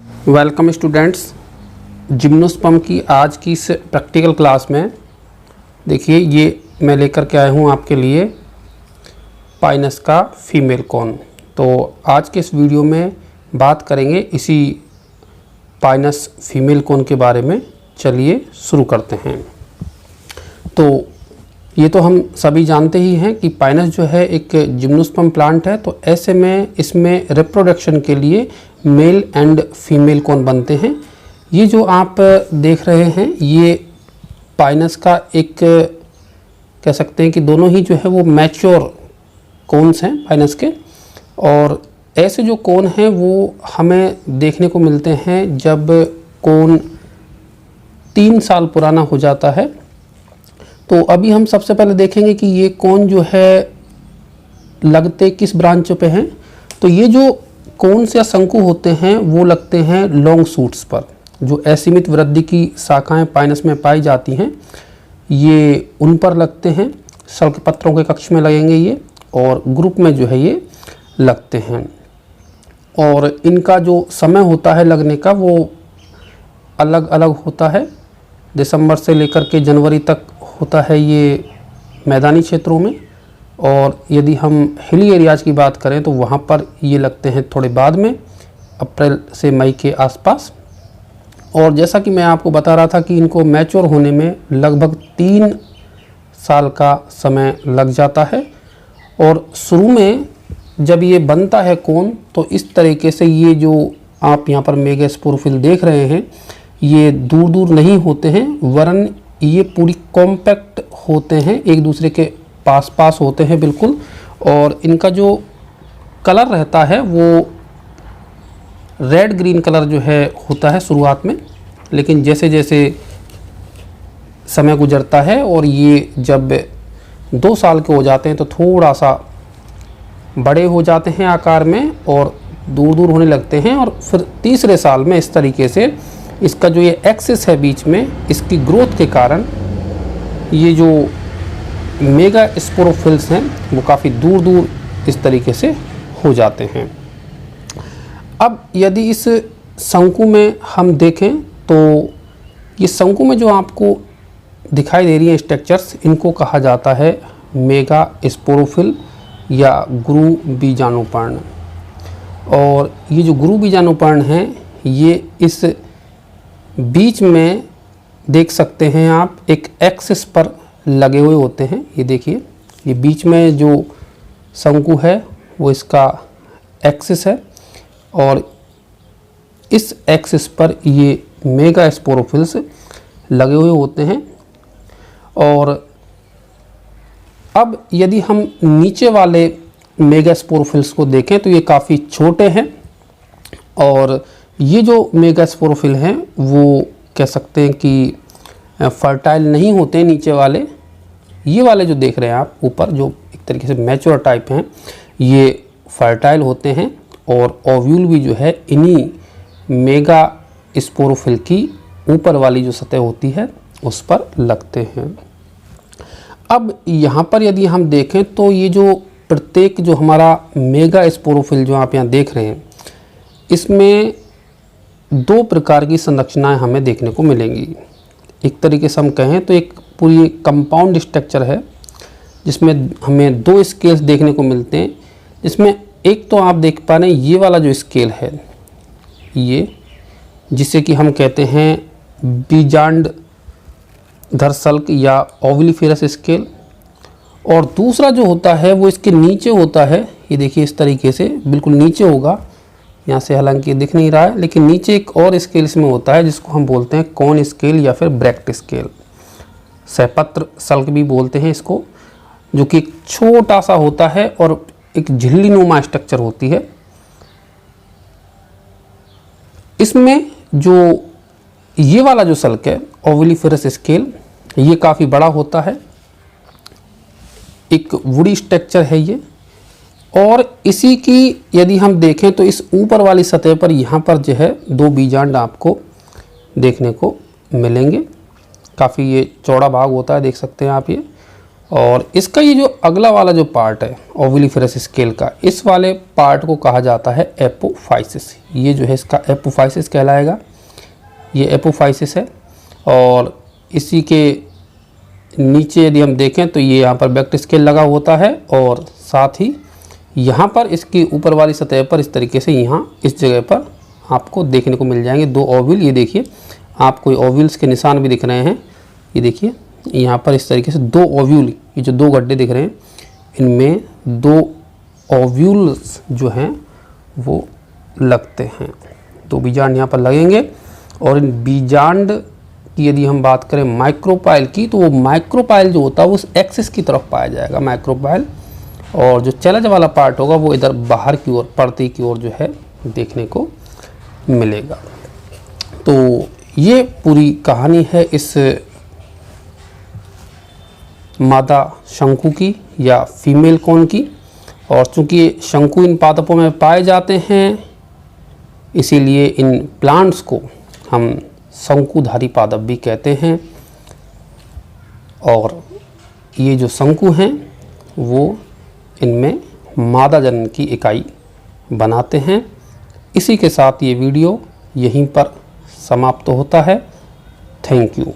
Welcome students, gymnosperm की आज की इस प्रैक्टिकल क्लास में देखिए ये मैं लेकर के आया हूँ आपके लिए पाइनस का फीमेल कॉन। तो आज के इस वीडियो में बात करेंगे इसी पाइनस फीमेल कॉन के बारे में। चलिए शुरू करते हैं। तो ये तो हम सभी जानते ही हैं कि पाइनस जो है एक जिम्नोस्पर्म प्लांट है। तो ऐसे में इसमें रिप्रोडक्शन के लिए मेल एंड फीमेल कॉन बनते हैं। ये जो आप देख रहे हैं ये पाइनस का एक कह सकते हैं कि दोनों ही जो है वो मैच्योर कोन्स हैं पाइनस के। और ऐसे जो कोन हैं वो हमें देखने को मिलते हैं जब कोन 3 साल पुराना हो जाता है। तो अभी हम सबसे पहले देखेंगे कि ये कोन जो है लगते किस ब्रांच पे हैं। तो ये जो कोन्स या शंकु होते हैं वो लगते हैं लॉन्ग शूट्स पर। जो असीमित वृद्धि की शाखाएं पाइनस में पाई जाती हैं ये उन पर लगते हैं। सल्क पत्रों के कक्ष में लगेंगे ये, और ग्रुप में जो है ये लगते हैं। और इनका जो समय होता है लगने का वो अलग अलग होता है। दिसंबर से लेकर के जनवरी तक होता है ये मैदानी क्षेत्रों में, और यदि हम हिली एरियाज की बात करें तो वहाँ पर ये लगते हैं थोड़े बाद में, अप्रैल से मई के आसपास। और जैसा कि मैं आपको बता रहा था कि इनको मैच्योर होने में लगभग 3 साल का समय लग जाता है। और शुरू में जब ये बनता है कोन तो इस तरीके से ये जो आप यहाँ पर मेगास्पोरोफिल देख रहे हैं ये दूर दूर नहीं होते हैं, वरन ये पूरी कॉम्पैक्ट होते हैं, एक दूसरे के पास पास होते हैं बिल्कुल। और इनका जो कलर रहता है वो रेड ग्रीन कलर जो है होता है शुरुआत में, लेकिन जैसे जैसे समय गुजरता है और ये जब 2 साल के हो जाते हैं तो थोड़ा सा बड़े हो जाते हैं आकार में और दूर दूर होने लगते हैं। और फिर तीसरे साल में इस तरीके से इसका जो ये एक्सिस है बीच में, इसकी ग्रोथ के कारण ये जो मेगा स्पोरोफिल्स हैं वो काफ़ी दूर दूर इस तरीके से हो जाते हैं। अब यदि इस शंकु में हम देखें तो ये शंकु में जो आपको दिखाई दे रही हैं स्ट्रक्चर्स, इनको कहा जाता है मेगा स्पोरोफिल या गुरु बीजाणुपर्ण। और ये जो गुरु बीजाणुपर्ण हैं ये इस बीच में देख सकते हैं आप एक एक्सिस पर लगे हुए होते हैं। ये देखिए ये बीच में जो शंकु है वो इसका एक्सिस है, और इस एक्सिस पर ये मेगा स्पोरोफिल्स लगे हुए होते हैं। और अब यदि हम नीचे वाले मेगा स्पोरोफिल्स को देखें तो ये काफ़ी छोटे हैं, और ये जो मेगा स्पोरोफिल हैं वो कह सकते हैं कि फर्टाइल नहीं होते हैं नीचे वाले। ये वाले जो देख रहे हैं आप ऊपर जो एक तरीके से मैच्योर टाइप हैं ये फर्टाइल होते हैं, और ओव्यूल भी जो है इन्हीं मेगा स्पोरोफिल की ऊपर वाली जो सतह होती है उस पर लगते हैं। अब यहाँ पर यदि हम देखें तो ये जो प्रत्येक जो हमारा मेगा स्पोरोफिल जो आप यहाँ देख रहे हैं इसमें 2 प्रकार की संरचनाएं हमें देखने को मिलेंगी। एक तरीके से हम कहें तो एक पूरी कंपाउंड स्ट्रक्चर है जिसमें हमें 2 स्केल्स देखने को मिलते हैं, जिसमें एक तो आप देख पा रहे हैं ये वाला जो स्केल है ये, जिसे कि हम कहते हैं बीजांड धरसल्क या ओवलिफेरस स्केल। और दूसरा जो होता है वो इसके नीचे होता है। ये देखिए इस तरीके से बिल्कुल नीचे होगा, यहाँ से हालांकि दिख नहीं रहा है, लेकिन नीचे एक और स्केल इसमें होता है जिसको हम बोलते हैं कॉन स्केल या फिर ब्रैक्ट स्केल, सहपत्र सल्क भी बोलते हैं इसको, जो कि एक छोटा सा होता है और एक झिल्ली नुमा स्ट्रक्चर होती है। इसमें जो ये वाला जो सल्क है ओवलिफेरस स्केल ये काफ़ी बड़ा होता है, एक वुडी स्ट्रक्चर है ये। और इसी की यदि हम देखें तो इस ऊपर वाली सतह पर यहाँ पर जो है 2 बीजांड आपको देखने को मिलेंगे। काफ़ी ये चौड़ा भाग होता है, देख सकते हैं आप ये। और इसका ये जो अगला वाला जो पार्ट है ओविलिफेरस स्केल का, इस वाले पार्ट को कहा जाता है एपोफाइसिस। ये जो है इसका एपोफाइसिस कहलाएगा, ये एपोफाइसिस है। और इसी के नीचे यदि हम देखें तो ये यहाँ पर बेक्ट स्केल लगा होता है, और साथ ही यहाँ पर इसकी ऊपर वाली सतह पर इस तरीके से यहाँ इस जगह पर आपको देखने को मिल जाएंगे 2 ओव्यूल। ये देखिए आपको ओव्यूल्स के निशान भी दिख रहे हैं, ये देखिए यहाँ पर इस तरीके से 2 ओव्यूल, ये जो 2 गड्ढे दिख रहे हैं इनमें 2 ओव्यूल्स जो हैं वो लगते हैं। 2 बीजांड यहाँ पर लगेंगे। और इन बीजांड की यदि हम बात करें माइक्रोपाइल की, तो वो माइक्रोपाइल जो होता है वो उस एक्सिस की तरफ पाया जाएगा माइक्रोपाइल, और जो चैलेंज वाला पार्ट होगा वो इधर बाहर की ओर पर्दे की ओर जो है देखने को मिलेगा। तो ये पूरी कहानी है इस मादा शंकु की या फीमेल कॉर्न की। और चूंकि शंकु इन पादपों में पाए जाते हैं, इसीलिए इन प्लांट्स को हम शंकुधारी पादप भी कहते हैं। और ये जो शंकु हैं वो इनमें मादा जनन की इकाई बनाते हैं। इसी के साथ ये वीडियो यहीं पर समाप्त होता है। Thank you.